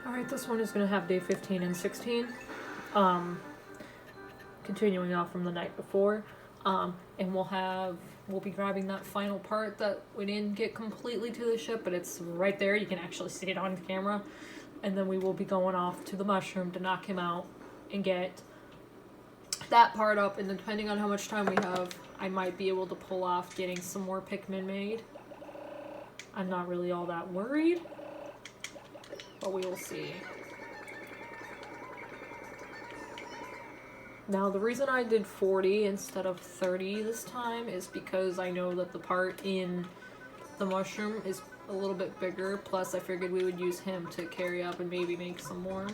Alright, this one is going to have day 15 and 16. Continuing off from the night before. And we'll be grabbing that final part that we didn't get completely to the ship, but it's right there. You can actually see it on camera. And then we will be going off to the mushroom to knock him out and get that part up. And then depending on how much time we have, I might be able to pull off getting some more Pikmin made. I'm not really all that worried, but we will see. Now, the reason I did 40 instead of 30 this time is because I know that the part in the mushroom is a little bit bigger, plus I figured we would use him to carry up and maybe make some more.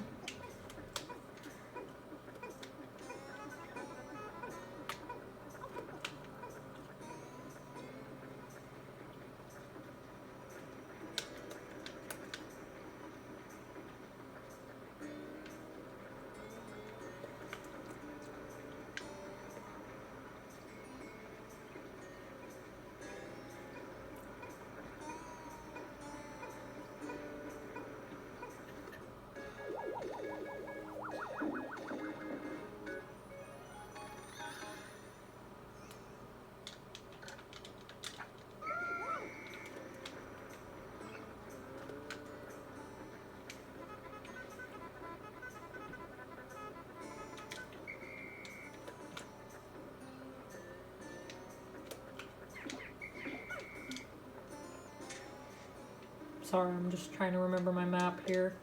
Sorry, I'm just trying to remember my map here.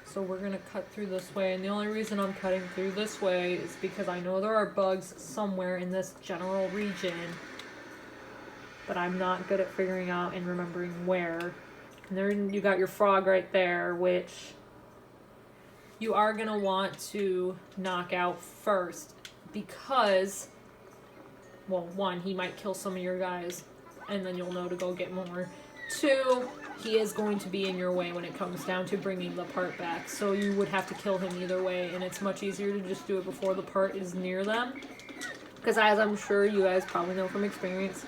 So we're gonna cut through this way, and the only reason I'm cutting through this way is because I know there are bugs somewhere in this general region, but I'm not good at figuring out and remembering where. And there you got your frog right there, which you are gonna want to knock out first, because, well, one, he might kill some of your guys, and then you'll know to go get more. Two, he is going to be in your way when it comes down to bringing the part back, so you would have to kill him either way, and it's much easier to just do it before the part is near them. Because as I'm sure you guys probably know from experience,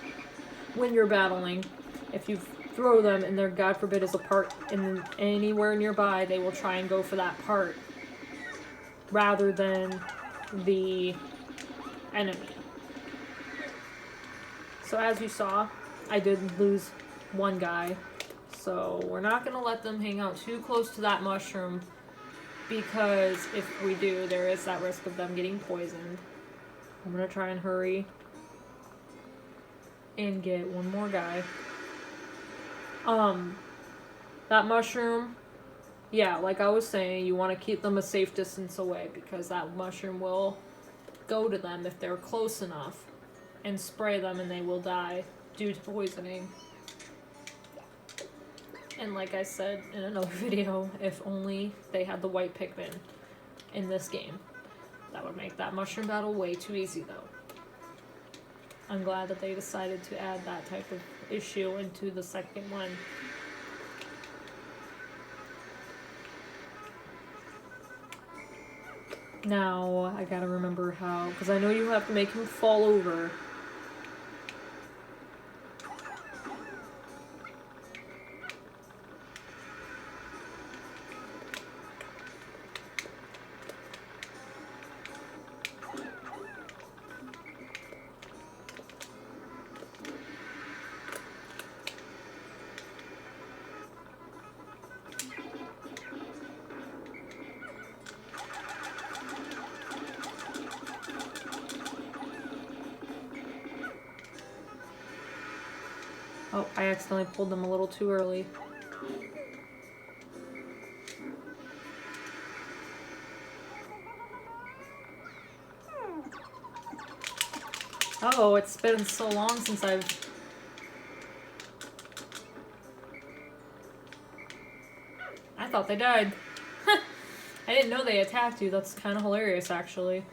when you're battling, if you throw them and there, God forbid, is a part in anywhere nearby, they will try and go for that part rather than the enemy. So as you saw, I did lose one guy, so we're not going to let them hang out too close to that mushroom, because if we do, there is that risk of them getting poisoned. I'm going to try and hurry and get one more guy. That mushroom, yeah, like I was saying, you want to keep them a safe distance away, because that mushroom will go to them if they're close enough and spray them, and they will die due to poisoning. And like I said in another video, if only they had the white Pikmin in this game. That would make that mushroom battle way too easy, though. I'm glad that they decided to add that type of issue into the second one. Now, I gotta remember how, because I know you have to make him fall over. Oh, I accidentally pulled them a little too early. Oh, it's been so long since I've... I thought they died. I didn't know they attacked you. That's kind of hilarious, actually.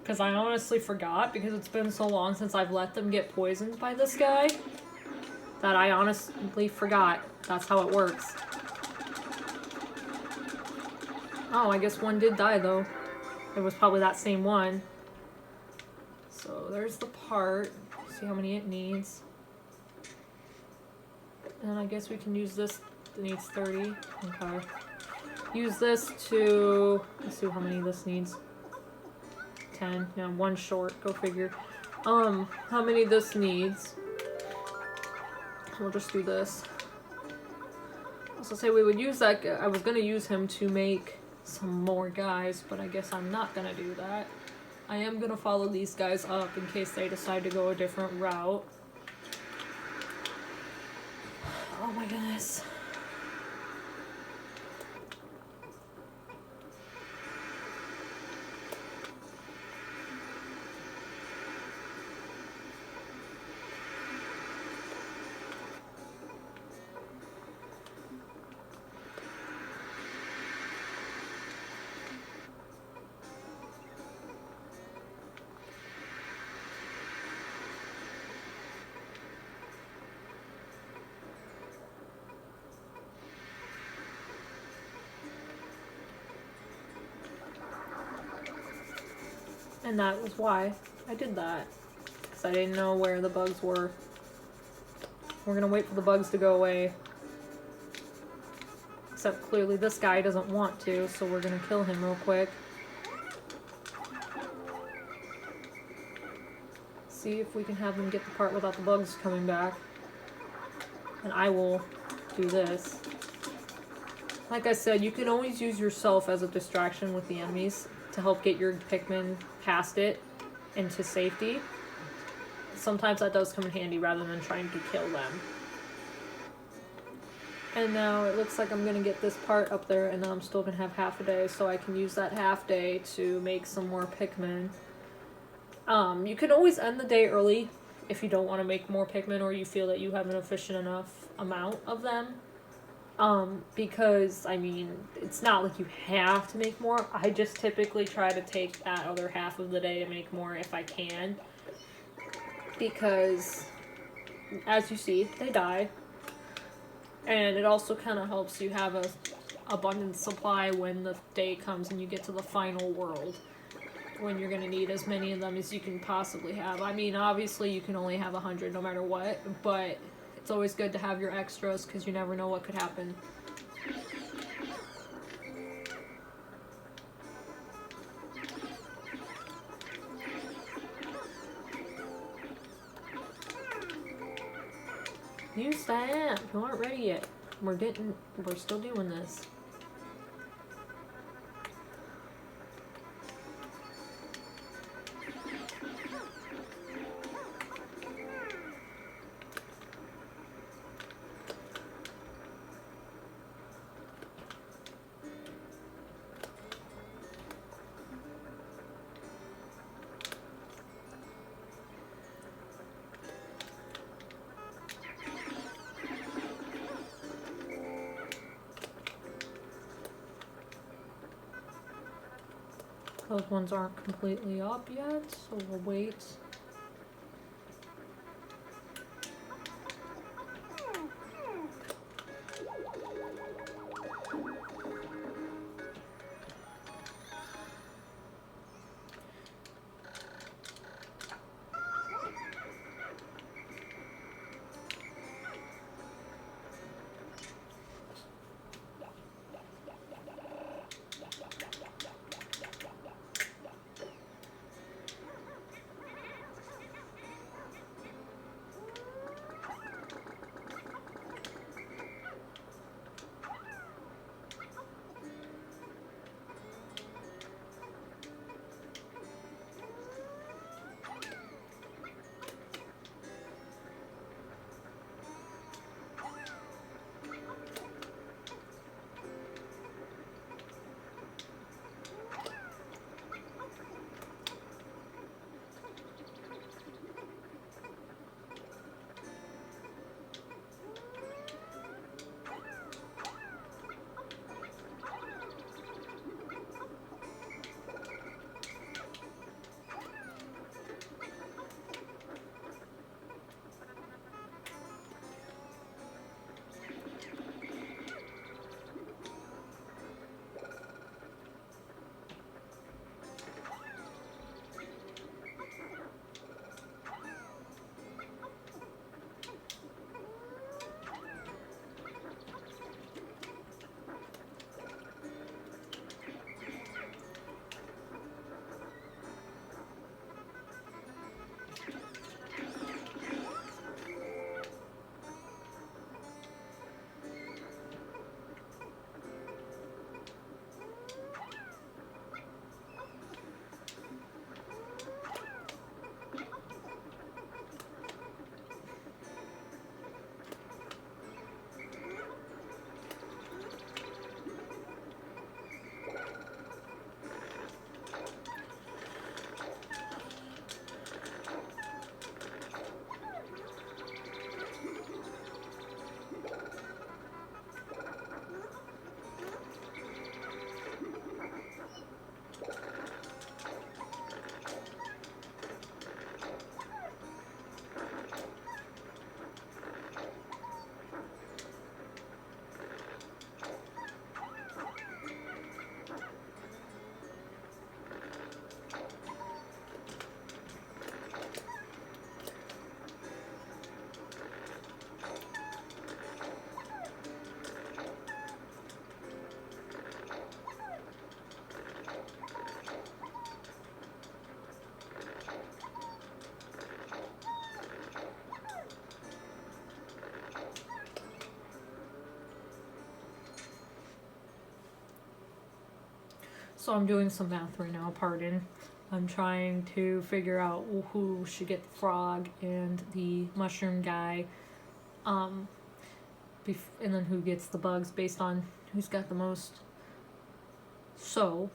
Because I honestly forgot, because it's been so long since I've let them get poisoned by this guy, that I honestly forgot that's how it works. Oh, I guess one did die, though. It was probably that same one. So there's the part. See how many it needs. And I guess we can use this It needs 30. Okay. Use this to... Let's see how many this needs. 10. Yeah, one short. Go figure. How many this needs. We'll just do this. So say we would use that. I was gonna use him to make some more guys, but I guess I'm not gonna do that. I am gonna follow these guys up in case they decide to go a different route. Oh my goodness. And that was why I did that. Because I didn't know where the bugs were. We're gonna wait for the bugs to go away. Except clearly this guy doesn't want to, so we're gonna kill him real quick. See if we can have them get the part without the bugs coming back. And I will do this. Like I said, you can always use yourself as a distraction with the enemies to help get your Pikmin past it into safety. Sometimes that does come in handy rather than trying to kill them. And now it looks like I'm gonna get this part up there, and then I'm still gonna have half a day, so I can use that half day to make some more Pikmin. You can always end the day early if you don't want to make more Pikmin, or you feel that you have an efficient enough amount of them. Because, I mean, it's not like you have to make more. I just typically try to take that other half of the day to make more if I can. Because, as you see, they die. And it also kind of helps you have a abundant supply when the day comes and you get to the final world. When you're going to need as many of them as you can possibly have. I mean, obviously you can only have 100 no matter what, but it's always good to have your extras because you never know what could happen. Use that. You aren't ready yet. We're still doing this. Those ones aren't completely up yet, so we'll wait. So I'm doing some math right now, pardon. I'm trying to figure out who should get the frog and the mushroom guy. And then who gets the bugs based on who's got the most. So,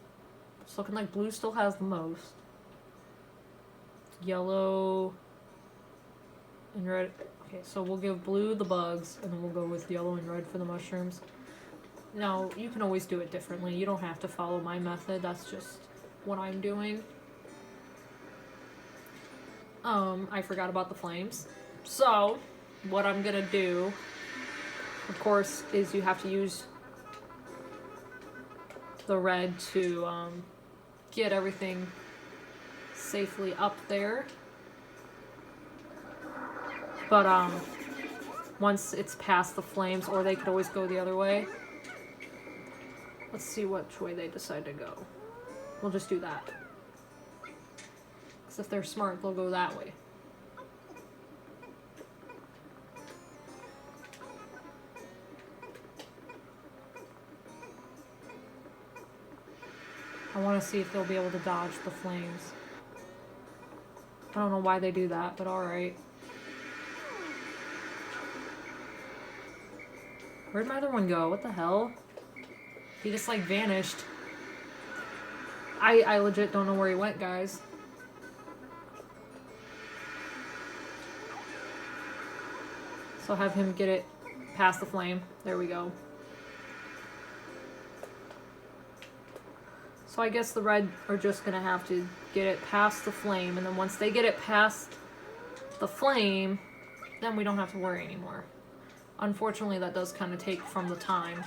it's looking like blue still has the most. Yellow and red. Okay, so we'll give blue the bugs, and then we'll go with yellow and red for the mushrooms. Now, you can always do it differently. You don't have to follow my method. That's just what I'm doing. I forgot about the flames. So, what I'm gonna do, of course, is you have to use the red to get everything safely up there. But once it's past the flames, or they could always go the other way. Let's see which way they decide to go. We'll just do that. Because if they're smart, they'll go that way. I want to see if they'll be able to dodge the flames. I don't know why they do that, but alright. Where'd my other one go? What the hell? He just like vanished. I legit don't know where he went, guys. So have him get it past the flame. There we go. So I guess the red are just gonna have to get it past the flame, and then once they get it past the flame, then we don't have to worry anymore. Unfortunately, that does kind of take from the time.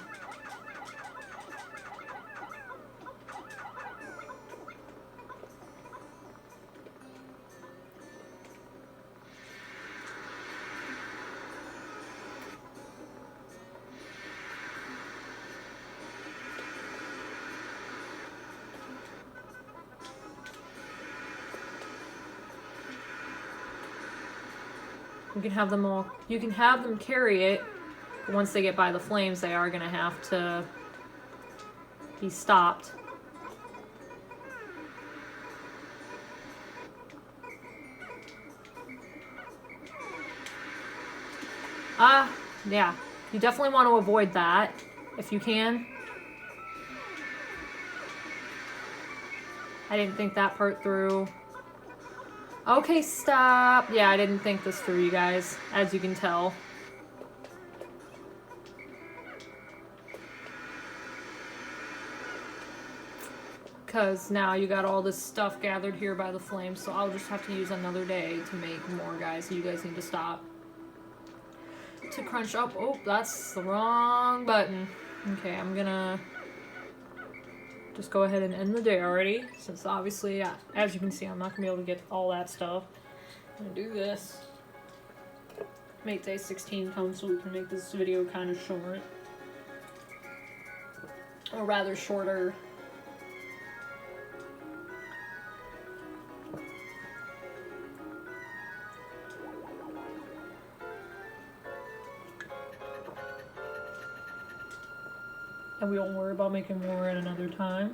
You can have them all, you can have them carry it, but once they get by the flames, they are gonna have to be stopped. Yeah. You definitely want to avoid that, if you can. I didn't think that part through. Okay, stop. Yeah, I didn't think this through, you guys, as you can tell. Because now you got all this stuff gathered here by the flames, so I'll just have to use another day to make more, guys. So you guys need to stop. To crunch up. Oh, that's the wrong button. Okay, I'm gonna just go ahead and end the day already, since obviously, as you can see, I'm not gonna be able to get all that stuff. I'm gonna do this. Make day 16 come so we can make this video kind of short. Or rather shorter. And we won't worry about making more at another time.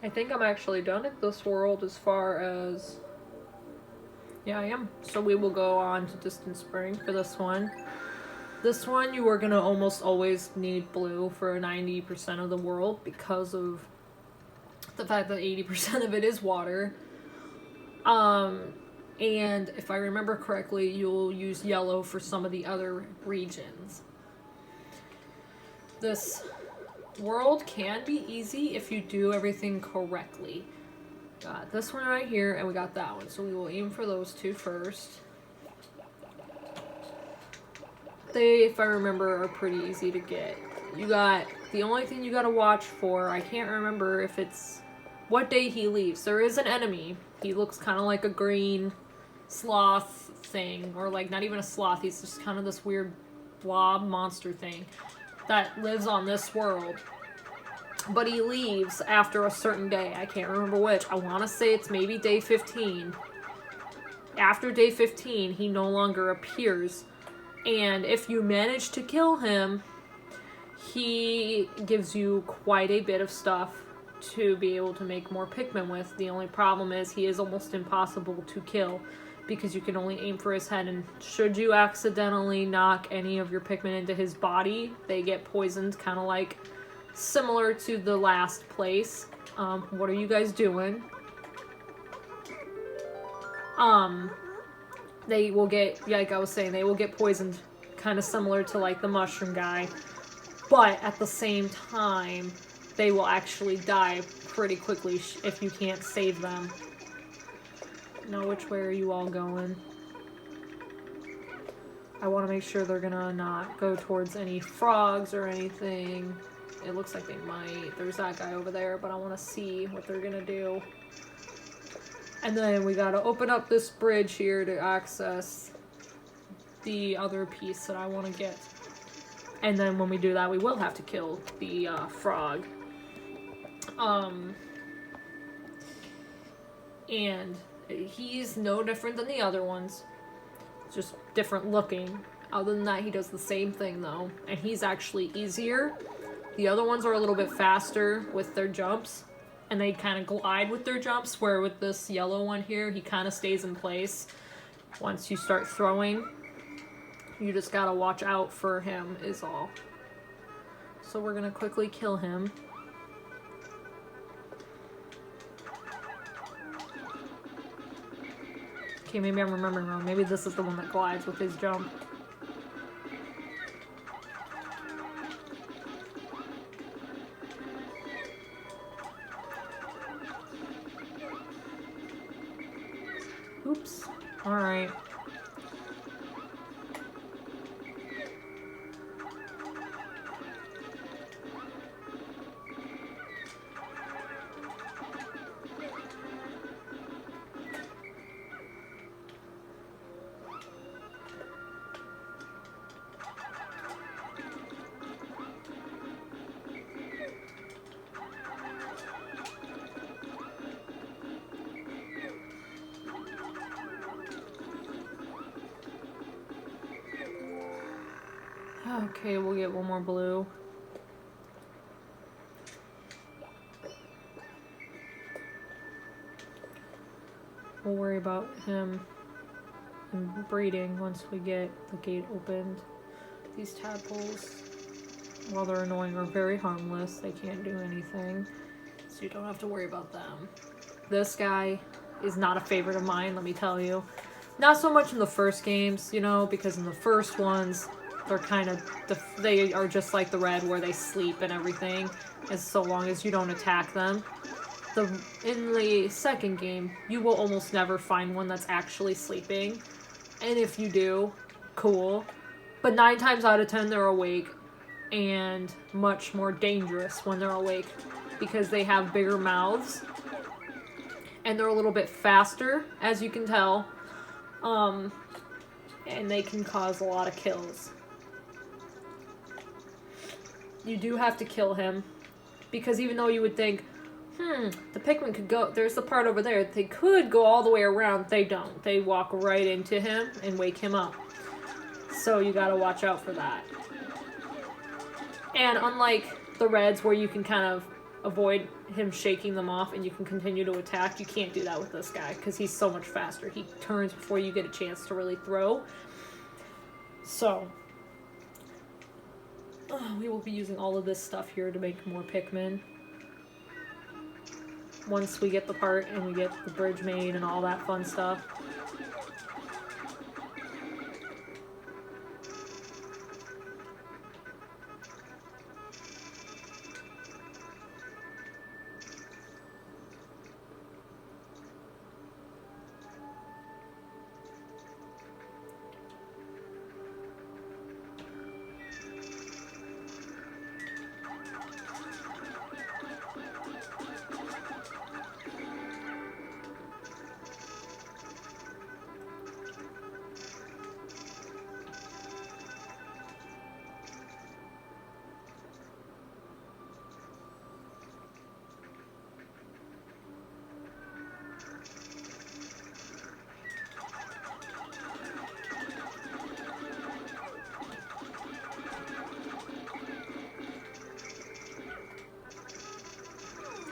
I think I'm actually done at this world as far as... Yeah, I am. So we will go on to Distant Spring for this one. This one, you are going to almost always need blue for 90% of the world because of the fact that 80% of it is water. And if I remember correctly, you'll use yellow for some of the other regions. This world can be easy if you do everything correctly. Got this one right here, and we got that one. So we will aim for those two first. They, if I remember, are pretty easy to get. You got, the only thing you gotta watch for, I can't remember if it's what day he leaves. There is an enemy. He looks kind of like a green sloth thing, or like not even a sloth, he's just kind of this weird blob monster thing that lives on this world. But he leaves after a certain day. I can't remember which. I want to say it's maybe day 15. After day 15, he no longer appears. And if you manage to kill him, he gives you quite a bit of stuff to be able to make more Pikmin with. The only problem is he is almost impossible to kill because you can only aim for his head, and should you accidentally knock any of your Pikmin into his body, they get poisoned, kind of like similar to the last place. What are you guys doing? They will get, like I was saying, they will get poisoned, kind of similar to like the mushroom guy. But at the same time, they will actually die pretty quickly if you can't save them. Now, which way are you all going? I want to make sure they're gonna not go towards any frogs or anything. It looks like they might. There's that guy over there, but I want to see what they're gonna do. And then we gotta open up this bridge here to access the other piece that I want to get. And then when we do that, we will have to kill the frog. And he's no different than the other ones. Just different looking. Other than that, he does the same thing though. And he's actually easier. The other ones are a little bit faster with their jumps. And they kind of glide with their jumps, where with this yellow one here, he kind of stays in place. Once you start throwing, you just gotta watch out for him is all. So we're gonna quickly kill him. Okay, maybe I'm remembering wrong. Maybe this is the one that glides with his jump. Oops. Alright. Okay, we'll get one more blue. We'll worry about him and breeding once we get the gate opened. These tadpoles, while they're annoying, are very harmless. They can't do anything, so you don't have to worry about them. This guy is not a favorite of mine, let me tell you. Not so much in the first games, you know, because in the first ones, they're kind of, they are just like the red where they sleep and everything, as so long as you don't attack them. In the second game, you will almost never find one that's actually sleeping. And if you do, cool. But 9 times out of 10, they're awake, and much more dangerous when they're awake, because they have bigger mouths, and they're a little bit faster, as you can tell, and they can cause a lot of kills. You do have to kill him, because even though you would think, the Pikmin could go, there's the part over there, they could go all the way around, they don't. They walk right into him and wake him up. So you gotta watch out for that. And unlike the reds where you can kind of avoid him shaking them off and you can continue to attack, you can't do that with this guy, because he's so much faster. He turns before you get a chance to really throw. So we will be using all of this stuff here to make more Pikmin. Once we get the part and we get the bridge made and all that fun stuff.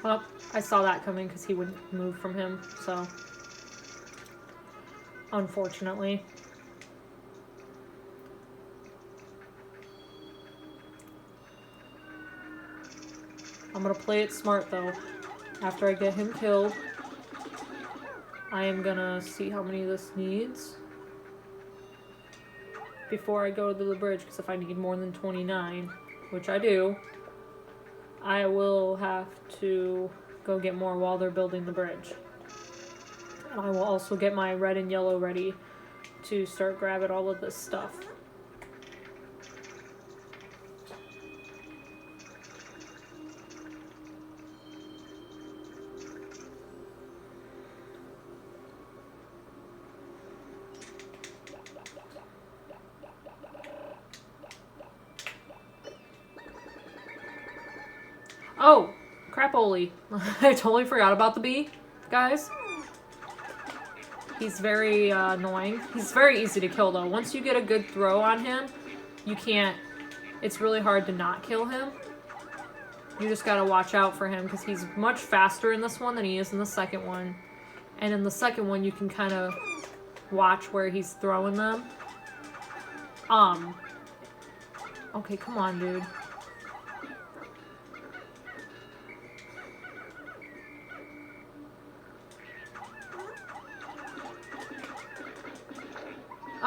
Oh, I saw that coming because he wouldn't move from him, so... Unfortunately. I'm gonna play it smart, though. After I get him killed, I am gonna see how many this needs before I go to the bridge, because if I need more than 29, which I do, I will have to go get more while they're building the bridge. And I will also get my red and yellow ready to start grabbing all of this stuff. Oh, crap-oli. I totally forgot about the bee, guys. He's very annoying. He's very easy to kill, though. Once you get a good throw on him, you can't... It's really hard to not kill him. You just gotta watch out for him, because he's much faster in this one than he is in the second one. And in the second one, you can kind of watch where he's throwing them. Okay, come on, dude.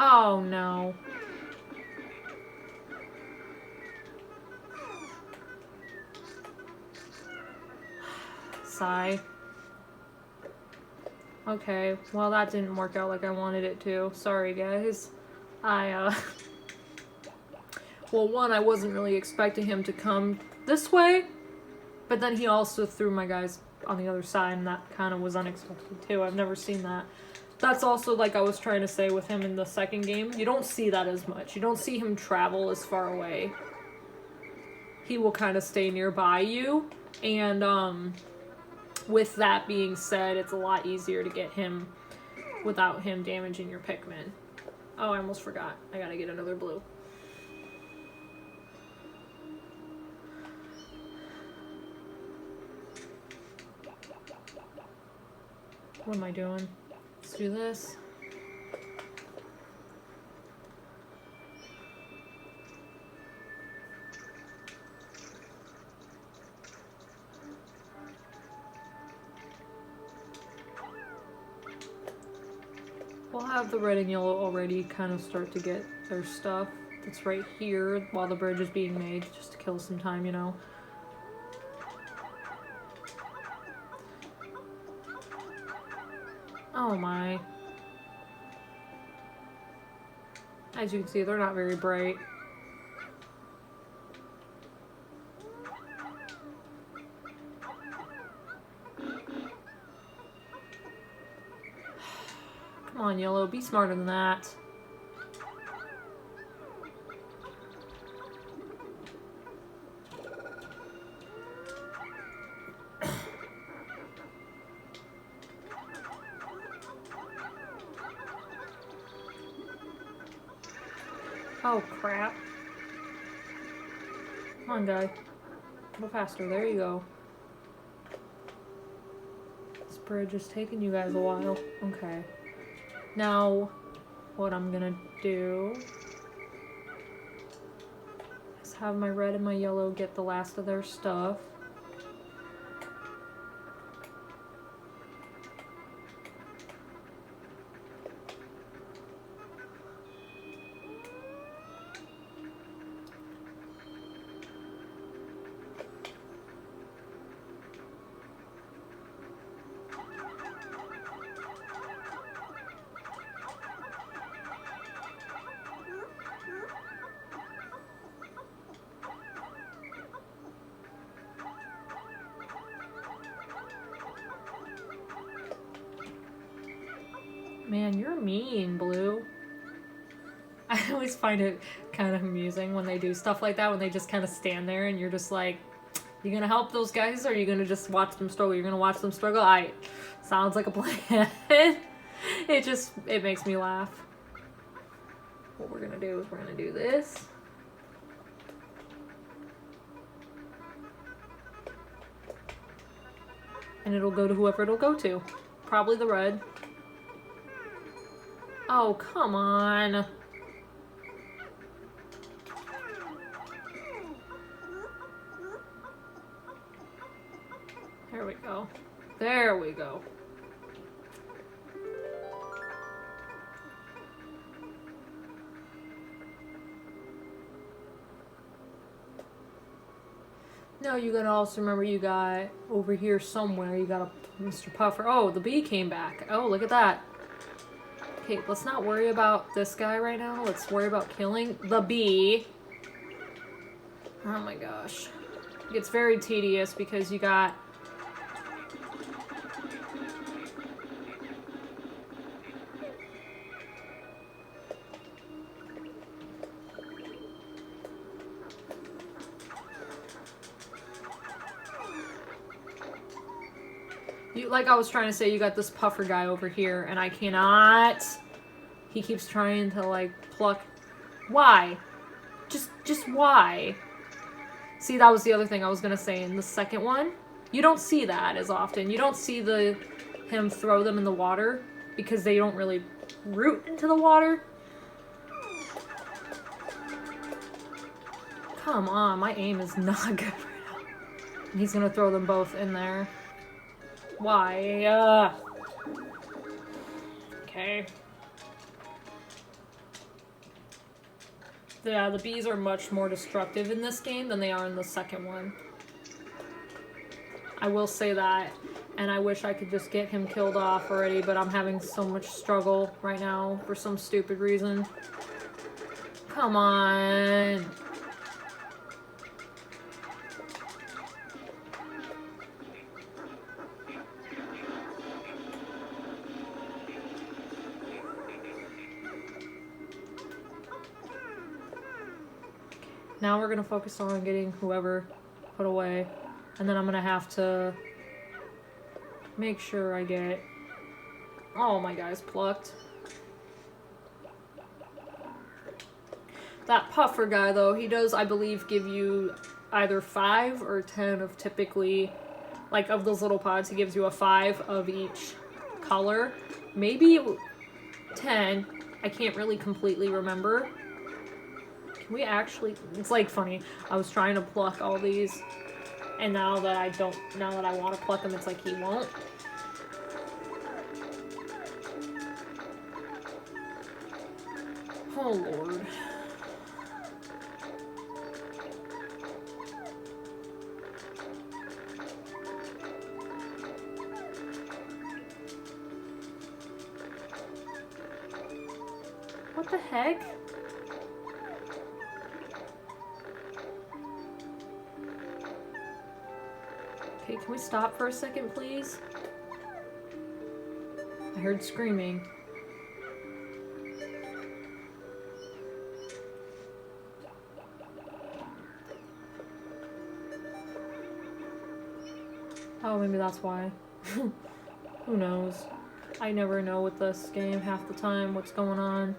Oh, no. Sigh. Okay, well that didn't work out like I wanted it to. Sorry, guys. Well, one, I wasn't really expecting him to come this way, but then he also threw my guys on the other side, and that kind of was unexpected too. I've never seen that. That's also, like I was trying to say with him in the second game, you don't see that as much. You don't see him travel as far away. He will kind of stay nearby you, and, with that being said, it's a lot easier to get him without him damaging your Pikmin. Oh, I almost forgot. I gotta get another blue. What am I doing? Let's do this. We'll have the red and yellow already kind of start to get their stuff that's right here while the bridge is being made, just to kill some time, you know. Oh my. As you can see, they're not very bright. Come on, yellow, be smarter than that. Oh, crap. Come on, guy. A little faster. There you go. This bridge is taking you guys a while. Okay. Now, what I'm gonna do is have my red and my yellow get the last of their stuff. Man, you're mean, Blue. I always find it kind of amusing when they do stuff like that, when they just kind of stand there and you're just like, you gonna help those guys or are you gonna just watch them struggle? You're gonna watch them struggle? Sounds like a plan. It makes me laugh. What we're gonna do is we're gonna do this. And it'll go to whoever it'll go to. Probably the red. Oh, come on. There we go. There we go. No, you gotta also remember you got over here somewhere, you got a Mr. Puffer. Oh, the bee came back. Oh, look at that. Okay, let's not worry about this guy right now. Let's worry about killing the bee. Oh my gosh. It gets very tedious because you got... like I was trying to say, you got this puffer guy over here, and I cannot. He keeps trying to, like, pluck. Why? Just why? See, that was the other thing I was gonna say in the second one. You don't see that as often. You don't see him throw them in the water, because they don't really root into the water. Come on, my aim is not good right now. And he's gonna throw them both in there. Why? Okay. Yeah, the bees are much more destructive in this game than they are in the second one. I will say that. And I wish I could just get him killed off already, but I'm having so much struggle right now for some stupid reason. Come on. Now we're gonna focus on getting whoever put away. And then I'm gonna have to make sure I get all my guys plucked. That puffer guy though, he does, I believe, give you either 5 or 10 of typically, like of those little pods, he gives you a 5 of each color. Maybe 10, I can't really completely remember. We actually, it's like funny, I was trying to pluck all these, and now that I want to pluck them, it's like he won't. Oh Lord. What the heck? Okay, can we stop for a second, please? I heard screaming. Oh, maybe that's why. Who knows? I never know with this game half the time what's going on.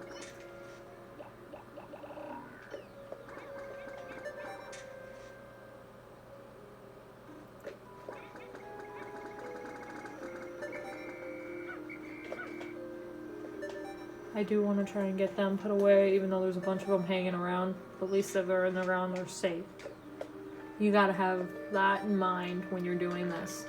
I do want to try and get them put away, even though there's a bunch of them hanging around. At least if they're in the ground, they're safe. You gotta have that in mind when you're doing this.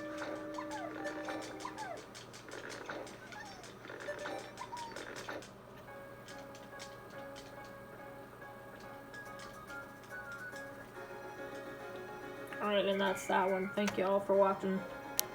Alright, and that's that one. Thank you all for watching.